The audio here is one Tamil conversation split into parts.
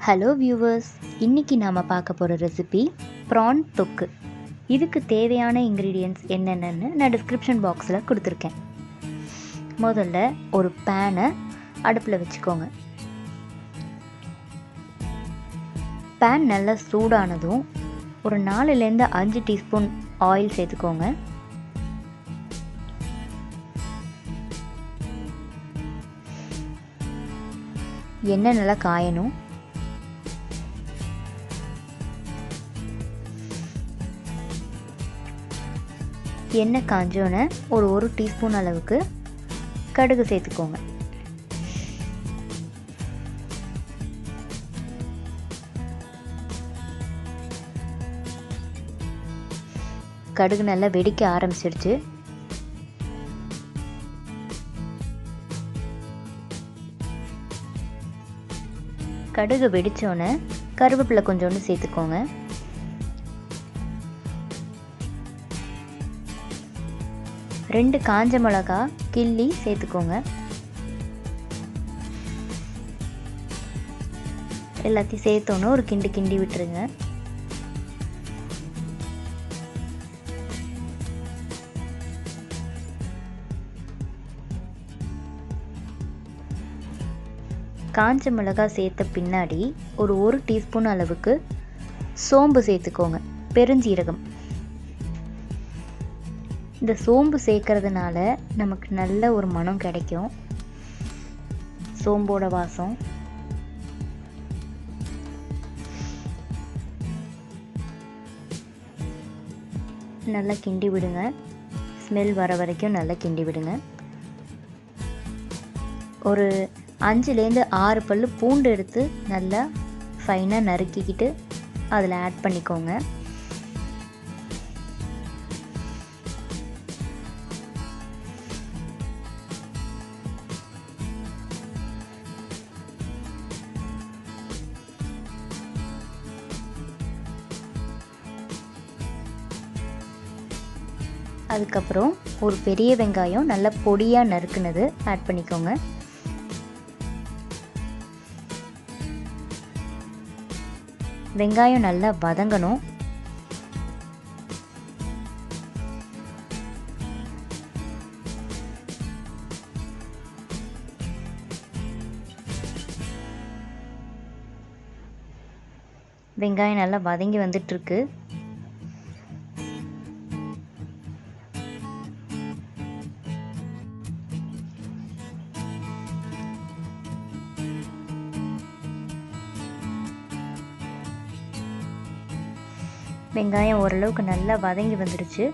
ஹலோ வியூவர்ஸ், இன்றைக்கி நாம் பார்க்க போகிற ரெசிபி ப்ரான் தொக்கு. இதுக்கு தேவையான இன்க்ரீடியன்ட்ஸ் என்னென்னு நான் டிஸ்கிரிப்ஷன் பாக்ஸில் கொடுத்துருக்கேன். முதல்ல ஒரு பேனை அடுப்பில் வச்சுக்கோங்க. பேன் நல்லா சூடானதும் ஒரு 4லேருந்து 5 டீஸ்பூன் ஆயில் சேர்த்துக்கோங்க. எண்ணெய் நல்லா காயணும். எண்ணெய் காஞ்சோன்னே ஒரு டீஸ்பூன் அளவுக்கு கடுகு சேர்த்துக்கோங்க. கடுகு நல்லா வெடிக்க ஆரம்பிச்சிடுச்சு. கடுகு வெடித்தோன்னே கருவேப்பிலை கொஞ்சோண்டு சேர்த்துக்கோங்க. ரெண்டு காஞ்ச மிளகா கிள்ளி சேர்த்துக்கோங்க. எல்லாத்தையும் சேர்த்தோன்னு ஒரு கிண்டி விட்டுருங்க. காஞ்ச மிளகா சேர்த்த பின்னாடி ஒரு டீஸ்பூன் அளவுக்கு சோம்பு சேர்த்துக்கோங்க, பெருஞ்சீரகம். இந்த சோம்பு சேர்க்கறதுனால நமக்கு நல்ல ஒரு மனம் கிடைக்கும், சோம்போட வாசம். நல்லா கிண்டி விடுங்க. ஸ்மெல் வர வரைக்கும் நல்லா கிண்டி விடுங்க. ஒரு 5லேருந்து 6 பல்லு பூண்டு எடுத்து நல்லா ஃபைனாக நறுக்கிக்கிட்டு அதில் ஆட் பண்ணிக்கோங்க. அதுக்கப்புறம் ஒரு பெரிய வெங்காயம் நல்லா பொடியாக நறுக்குனது ஆட் பண்ணிக்கோங்க. வெங்காயம் நல்லா வதங்கணும். வெங்காயம் நல்லா வதங்கி வந்துட்டுருக்கு. வெங்காயம் ஓரளவுக்கு நல்லா வதங்கி வந்துடுச்சு.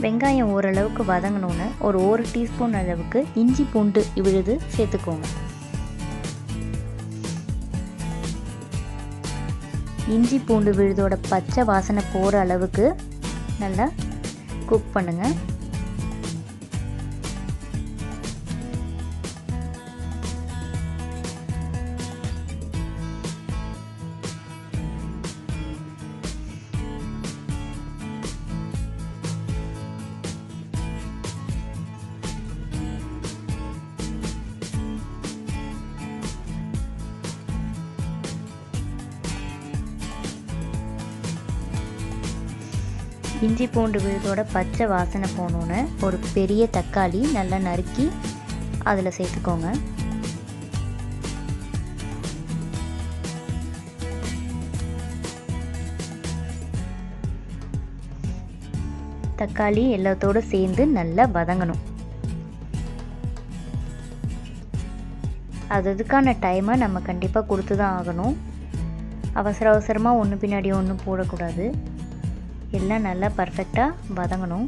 வெங்காயம் ஓரளவுக்கு வதங்கணுன்னு ஒரு டீஸ்பூன் அளவுக்கு இஞ்சி பூண்டு விழுது சேர்த்துக்கோங்க. இஞ்சி பூண்டு விழுதோட பச்சை வாசனை போகிற அளவுக்கு நல்லா குக் பண்ணுங்கள். இஞ்சி பூண்டு விழுதோட பச்சை வாசனை போனோன்னு ஒரு பெரிய தக்காளி நல்லா நறுக்கி அதில் சேர்த்துக்கோங்க. தக்காளி எல்லாத்தோடு சேர்ந்து நல்லா வதங்கணும். அதுக்கான டைமை நம்ம கண்டிப்பாக கொடுத்து தான் ஆகணும். அவசரமாக ஒன்று பின்னாடி ஒன்று போடக்கூடாது. எல்லாம் நல்லா பர்ஃபெக்டாக வதங்கணும்.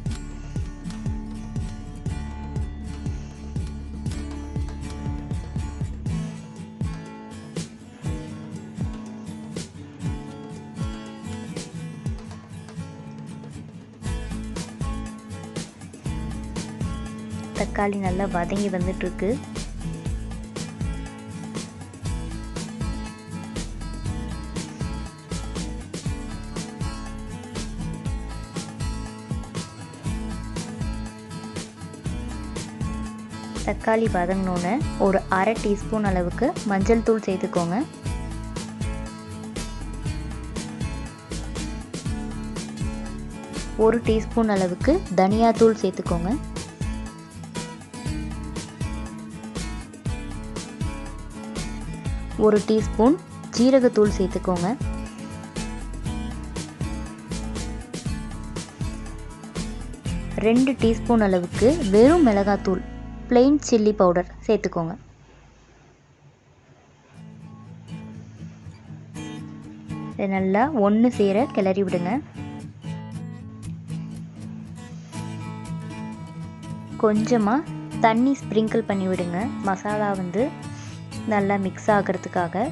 தக்காளி நல்லா வதங்கி வந்துட்டுருக்கு. தக்காளி வதங்கினோன்னே ஒரு அரை டீஸ்பூன் அளவுக்கு மஞ்சள் தூள் சேர்த்துக்கோங்க. ஒரு டீஸ்பூன் அளவுக்கு தனியாத்தூள் சேர்த்துக்கோங்க. ஒரு டீஸ்பூன் ஜீரகத்தூள் சேர்த்துக்கோங்க. ரெண்டு டீஸ்பூன் அளவுக்கு வெறும் மிளகாத்தூள் plain chilli பவுடர் சேர்த்துக்கோங்க. இதை நல்லா ஒன்று சேர கிளறி விடுங்க. கொஞ்சமாக தண்ணி ஸ்ப்ரிங்கிள் பண்ணி விடுங்க, மசாலா வந்து நல்லா மிக்ஸ் ஆகிறதுக்காக.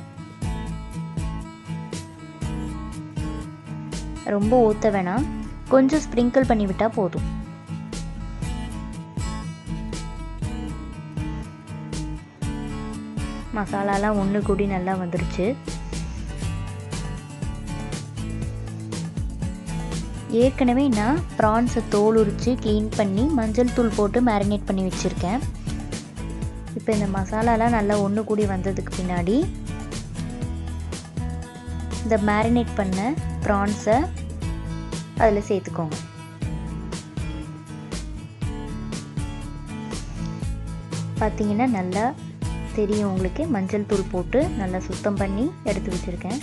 ரொம்ப ஊற்ற வேணாம், கொஞ்சம் ஸ்ப்ரிங்கிள் பண்ணி விட்டால் போதும். மசாலாலாம் ஒன்று கூடி நல்லா வந்துருச்சு. ஏற்கனவே நான் ப்ரான்ஸை தோல் உரித்து க்ளீன் பண்ணி மஞ்சள் தூள் போட்டு மேரினேட் பண்ணி வச்சுருக்கேன். இப்போ இந்த மசாலாலாம் நல்லா ஒன்று கூடி வந்ததுக்கு பின்னாடி இந்த மேரினேட் பண்ண ப்ரான்ஸை அதில் சேர்த்துக்கோங்க. பார்த்தீங்கன்னா நல்லா தெரியும் உங்களுக்கு, மஞ்சள் தூள் போட்டு நல்லா சுத்தம் பண்ணி எடுத்து வச்சுருக்கேன்.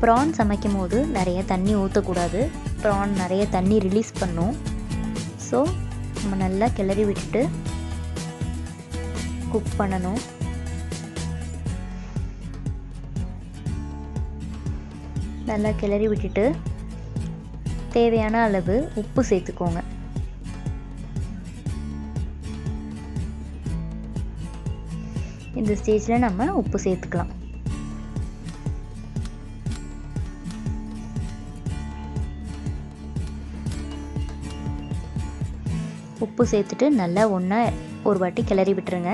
ப்ரான் சமைக்கும் போது நிறைய தண்ணி ஊற்றக்கூடாது, ப்ரான் நிறைய தண்ணி ரிலீஸ் பண்ணும். ஸோ நம்ம நல்லா கிளறி விட்டுட்டு குக் பண்ணணும். நல்லா கிளறி விட்டுட்டு தேவையான அளவு உப்பு சேர்த்துக்கோங்க. இந்த ஸ்டேஜில் நம்ம உப்பு சேர்த்துக்கலாம். உப்பு சேர்த்துட்டு நல்லா ஒன்றா ஒரு வாட்டி கிளறி விட்டுருங்க.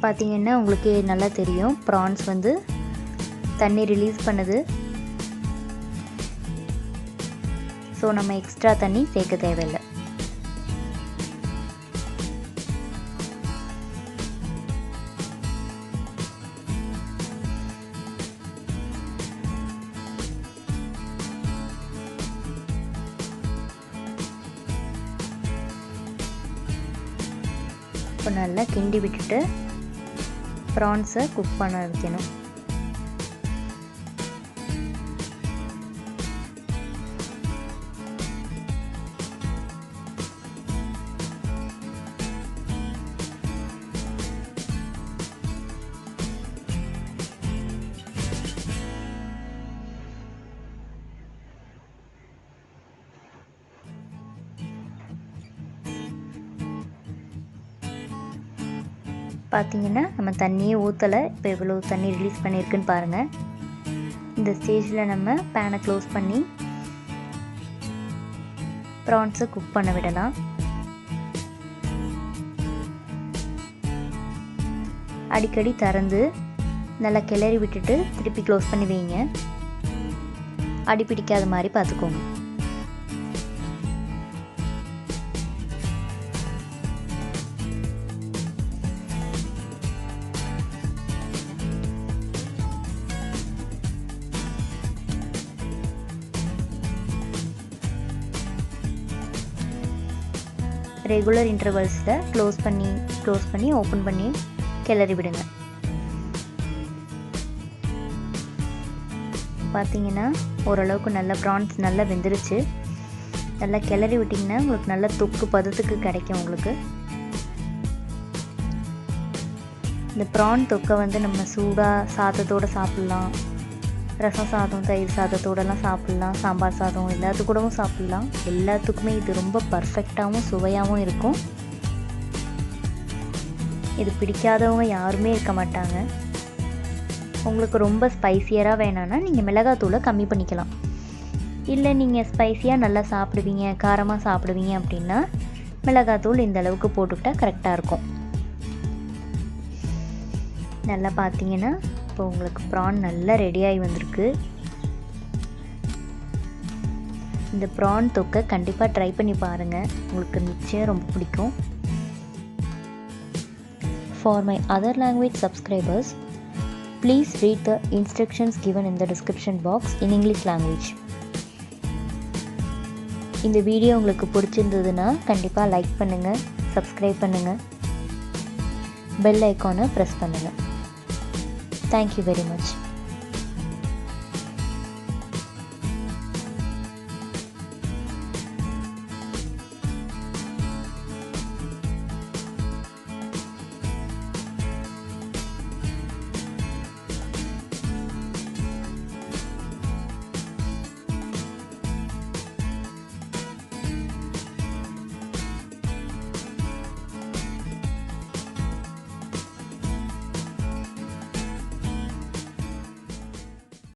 பார்த்தீங்கன்னா உங்களுக்கு நல்லா தெரியும், ப்ரான்ஸ் வந்து தண்ணி ரிலீஸ் பண்ணுது. ஸோ நம்ம எக்ஸ்ட்ரா தண்ணி சேர்க்க தேவையில்லை. இப்போ நல்லா கிண்டி விட்டுட்டு ப்ரான்ஸை குக் பண்ண வைக்கணும். பார்த்தீங்கன்னா நம்ம தண்ணியே ஊற்றலை, இப்போ எவ்வளோ தண்ணி ரிலீஸ் பண்ணியிருக்குன்னு பாருங்கள். இந்த ஸ்டேஜில் நம்ம பேனை க்ளோஸ் பண்ணி ப்ரான்ஸை குக் பண்ண விடலாம். அடிக்கடி திறந்து நல்லா கிளறி விட்டுட்டு திருப்பி க்ளோஸ் பண்ணி வைங்க. அடி பிடிக்காத மாதிரி பார்த்துக்கோங்க. ரெகுலர் இன்டர்வல்ஸில் க்ளோஸ் பண்ணி ஓப்பன் பண்ணி கிளறி விடுங்க. பார்த்தீங்கன்னா ஓரளவுக்கு நல்லா ப்ரான்ஸ் நல்லா வெந்துருச்சு. நல்லா கிளறி விட்டிங்கன்னா உங்களுக்கு நல்லா தொக்கு பதத்துக்கு கிடைக்கும். உங்களுக்கு இந்த ப்ரான் தொக்கை வந்து நம்ம சூடாக சாதத்தோடு சாப்பிட்லாம், ரசம் சாதம் தயிர் சாதத்தோடலாம் சாப்பிட்லாம், சாம்பார் சாதம் எல்லாத்துக்கூடவும் சாப்பிட்லாம். எல்லாத்துக்குமே இது ரொம்ப பர்ஃபெக்டாகவும் சுவையாகவும் இருக்கும். இது பிடிக்காதவங்க யாருமே இருக்க மாட்டாங்க. உங்களுக்கு ரொம்ப ஸ்பைசியராக வேணான்னா நீங்கள் மிளகாத்தூளை கம்மி பண்ணிக்கலாம். இல்லை நீங்கள் ஸ்பைசியாக நல்லா சாப்பிடுவீங்க, காரமாக சாப்பிடுவீங்க அப்படின்னா மிளகாத்தூள் இந்த அளவுக்கு போட்டுக்கிட்டால் கரெக்டாக இருக்கும். நல்லா பார்த்தீங்கன்னா இப்போ உங்களுக்கு ப்ரான் நல்லா ரெடியாகி வந்திருக்கு. இந்த ப்ரான் தொக்கை கண்டிப்பாக ட்ரை பண்ணி பாருங்கள், உங்களுக்கு நிச்சயம் ரொம்ப பிடிக்கும். For my other language subscribers, please read the instructions given in the description box in English language. இந்த வீடியோ உங்களுக்கு பிடிச்சிருந்ததுன்னா கண்டிப்பாக லைக் பண்ணுங்கள், சப்ஸ்கிரைப் பண்ணுங்கள், பெல் ஐக்கானை ப்ரெஸ் பண்ணுங்கள். Thank you very much.